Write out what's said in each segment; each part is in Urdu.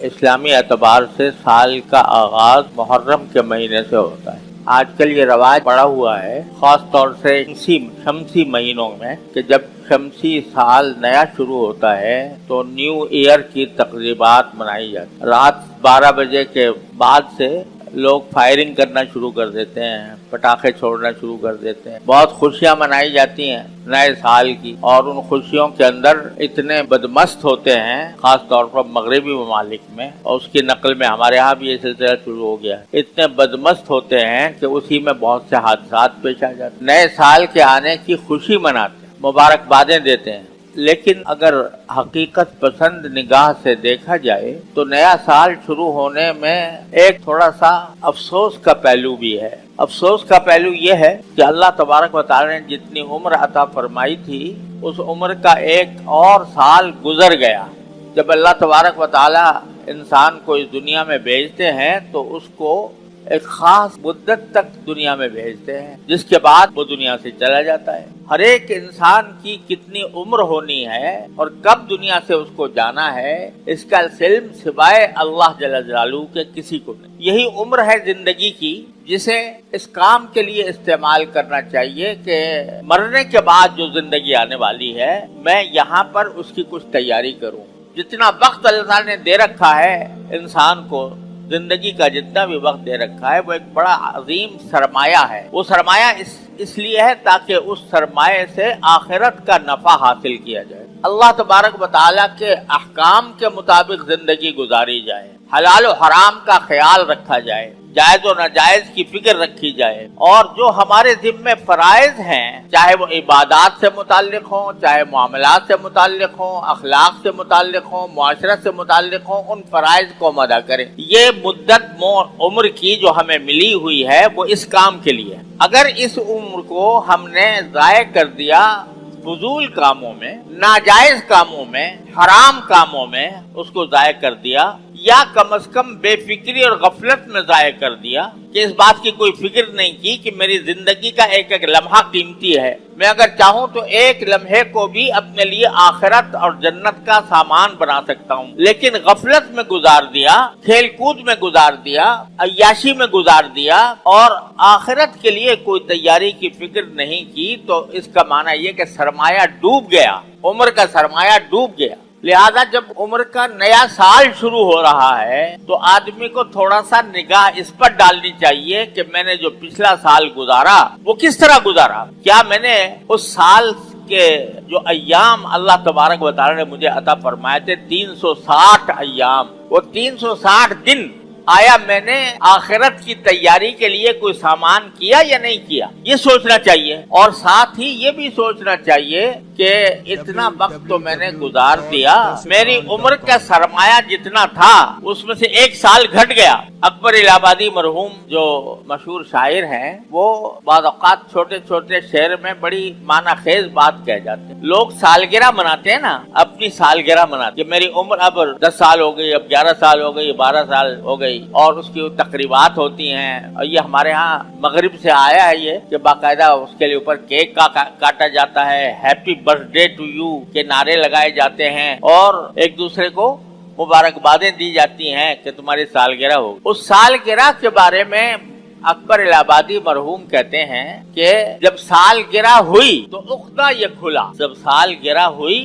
اسلامی اعتبار سے سال کا آغاز محرم کے مہینے سے ہوتا ہے۔ آج کل یہ رواج بڑا ہوا ہے، خاص طور سے شمسی مہینوں میں، کہ جب شمسی سال نیا شروع ہوتا ہے تو نیو ایئر کی تقریبات منائی جاتی ہیں۔ رات 12 بجے کے بعد سے لوگ فائرنگ کرنا شروع کر دیتے ہیں، پٹاخے چھوڑنا شروع کر دیتے ہیں، بہت خوشیاں منائی جاتی ہیں نئے سال کی، اور ان خوشیوں کے اندر اتنے بدمست ہوتے ہیں، خاص طور پر مغربی ممالک میں، اور اس کی نقل میں ہمارے ہاں بھی یہ سلسلہ شروع ہو گیا ہے، اتنے بدمست ہوتے ہیں کہ اسی میں بہت سے حادثات پیش آ جاتے ہیں۔ نئے سال کے آنے کی خوشی مناتے ہیں، مبارکبادیں دیتے ہیں، لیکن اگر حقیقت پسند نگاہ سے دیکھا جائے تو نیا سال شروع ہونے میں ایک تھوڑا سا افسوس کا پہلو بھی ہے۔ افسوس کا پہلو یہ ہے کہ اللہ تبارک و تعالی نے جتنی عمر عطا فرمائی تھی اس عمر کا ایک اور سال گزر گیا۔ جب اللہ تبارک و تعالی انسان کو اس دنیا میں بھیجتے ہیں تو اس کو ایک خاص مدت تک دنیا میں بھیجتے ہیں، جس کے بعد وہ دنیا سے چلا جاتا ہے۔ ہر ایک انسان کی کتنی عمر ہونی ہے اور کب دنیا سے اس کو جانا ہے، اس کا علم سوائے اللہ جل جلالہ کے کسی کو نہیں۔ یہی عمر ہے زندگی کی، جسے اس کام کے لیے استعمال کرنا چاہیے کہ مرنے کے بعد جو زندگی آنے والی ہے میں یہاں پر اس کی کچھ تیاری کروں۔ جتنا وقت اللہ تعالیٰ نے دے رکھا ہے انسان کو، زندگی کا جتنا بھی وقت دے رکھا ہے، وہ ایک بڑا عظیم سرمایہ ہے۔ وہ سرمایہ اس لیے ہے تاکہ اس سرمایہ سے آخرت کا نفع حاصل کیا جائے، اللہ تبارک و تعالیٰ کے احکام کے مطابق زندگی گزاری جائے، حلال و حرام کا خیال رکھا جائے، جائز و ناجائز کی فکر رکھی جائے، اور جو ہمارے ذمہ فرائض ہیں، چاہے وہ عبادات سے متعلق ہوں، چاہے معاملات سے متعلق ہوں، اخلاق سے متعلق ہوں، معاشرت سے متعلق ہوں، ان فرائض کو ہم ادا کریں۔ یہ مدت عمر کی جو ہمیں ملی ہوئی ہے وہ اس کام کے لیے ہے۔ اگر اس عمر کو ہم نے ضائع کر دیا فضول کاموں میں، ناجائز کاموں میں، حرام کاموں میں اس کو ضائع کر دیا، یا کم از کم بے فکری اور غفلت میں ضائع کر دیا کہ اس بات کی کوئی فکر نہیں کی کہ میری زندگی کا ایک ایک لمحہ قیمتی ہے، میں اگر چاہوں تو ایک لمحے کو بھی اپنے لیے آخرت اور جنت کا سامان بنا سکتا ہوں، لیکن غفلت میں گزار دیا، کھیل کود میں گزار دیا، عیاشی میں گزار دیا، اور آخرت کے لیے کوئی تیاری کی فکر نہیں کی، تو اس کا معنی یہ کہ سرمایہ ڈوب گیا، عمر کا سرمایہ ڈوب گیا۔ لہذا جب عمر کا نیا سال شروع ہو رہا ہے تو آدمی کو تھوڑا سا نگاہ اس پر ڈالنی چاہیے کہ میں نے جو پچھلا سال گزارا وہ کس طرح گزارا، کیا میں نے اس سال کے جو ایام اللہ تبارک و تعالی نے مجھے عطا فرمائے تھے، 360 ایام، وہ 360 دن، آیا میں نے آخرت کی تیاری کے لیے کوئی سامان کیا یا نہیں کیا، یہ سوچنا چاہیے۔ اور ساتھ ہی یہ بھی سوچنا چاہیے کہ اتنا وقت تو میں نے گزار دیا، میری عمر کا سرمایہ جتنا تھا اس میں سے ایک سال گھٹ گیا۔ اکبر الہ آبادی مرحوم جو مشہور شاعر ہیں، وہ بعض اوقات چھوٹے چھوٹے شعر میں بڑی معنی خیز بات کہہ جاتے ہیں۔ لوگ سالگرہ مناتے ہیں نا، اپنی سالگرہ مناتے ہیں، میری عمر اب 10 سال ہو گئی، اب 11 سال ہو گئی، 12 سال ہو گئی، اور اس کی تقریبات ہوتی ہیں، اور یہ ہمارے ہاں مغرب سے آیا ہے یہ کہ باقاعدہ اس کے لیے اوپر کیک کاٹا جاتا ہے، happy birthday to you کے نعرے لگائے جاتے ہیں، اور ایک دوسرے کو مبارکبادیں دی جاتی ہیں کہ تمہاری سالگرہ ہو۔ اس سالگرہ کے بارے میں اکبر الہ آبادی مرحوم کہتے ہیں کہ جب سالگرہ ہوئی تو عقدہ یہ کھلا، جب سالگرہ ہوئی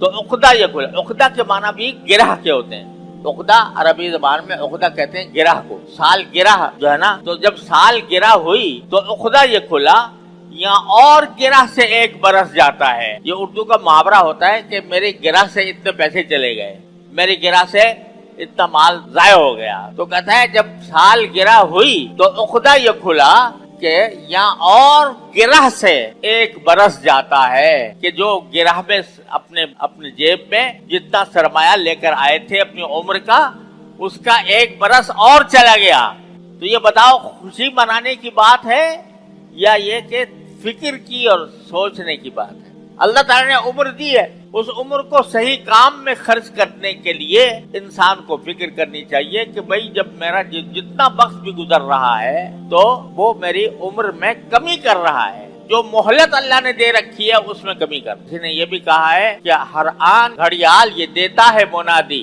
تو عقدہ یہ کھلا۔ عقدہ کے معنی بھی گرہ کے ہوتے ہیں، عقدہ عربی زبان میں عقدہ کہتے ہیں گرہ کو، سال گرہ جو ہے نا، تو جب سال گرہ ہوئی تو عقدہ یہ کھلا، یا اور گرہ سے ایک برس جاتا ہے۔ یہ اردو کا محاورہ ہوتا ہے کہ میرے گرہ سے اتنے پیسے چلے گئے، میری گرہ سے اتنا مال ضائع ہو گیا، تو کہتا ہے جب سال گرہ ہوئی تو عقدہ یہ کھلا کہ یا اور گرہ سے ایک برس جاتا ہے، کہ جو گرہ میں اپنے جیب میں جتنا سرمایہ لے کر آئے تھے اپنی عمر کا، اس کا ایک برس اور چلا گیا۔ تو یہ بتاؤ خوشی منانے کی بات ہے یا یہ کہ فکر کی اور سوچنے کی بات ہے؟ اللہ تعالیٰ نے عمر دی ہے، اس عمر کو صحیح کام میں خرچ کرنے کے لیے انسان کو فکر کرنی چاہیے کہ بھئی جب میرا جتنا وقت بھی گزر رہا ہے تو وہ میری عمر میں کمی کر رہا ہے، جو مہلت اللہ نے دے رکھی ہے اس میں کمی کر۔ کسی نے یہ بھی کہا ہے کہ ہر آن گھڑیال یہ دیتا ہے منادی